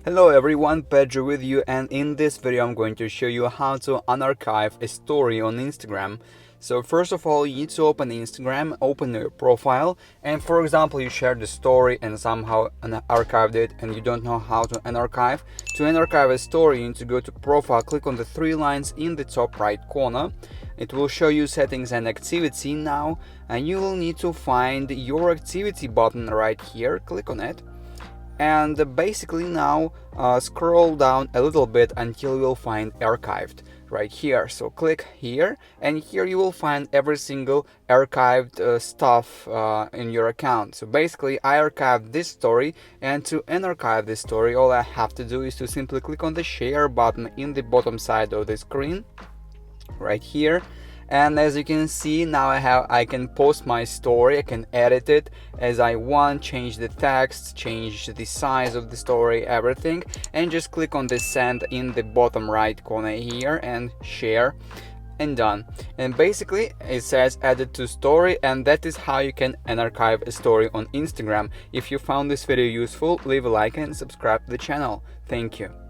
Hello everyone, Pedro with you, and in this video I'm going to show you how to unarchive a story on Instagram. So first of all, you need to open Instagram, open your profile, and for example you shared the story and somehow archived it and you don't know how to unarchive. To unarchive a story, you need to go to profile, click on the three lines in the top right corner. It will show you settings and activity now, and you will need to find your activity button right here, click on it. And basically now scroll down a little bit until you will find archived right here. So click here, and here you will find every single archived stuff in your account. So basically I archived this story, and to unarchive this story all I have to do is to simply click on the share button in the bottom side of the screen right here. And as you can see, now I can post my story, I can edit it as I want, change the text, change the size of the story, everything, and just click on the send in the bottom right corner here and share, and done. And basically it says added to story, and that is how you can unarchive a story on Instagram. If you found this video useful, leave a like and subscribe to the channel. Thank you.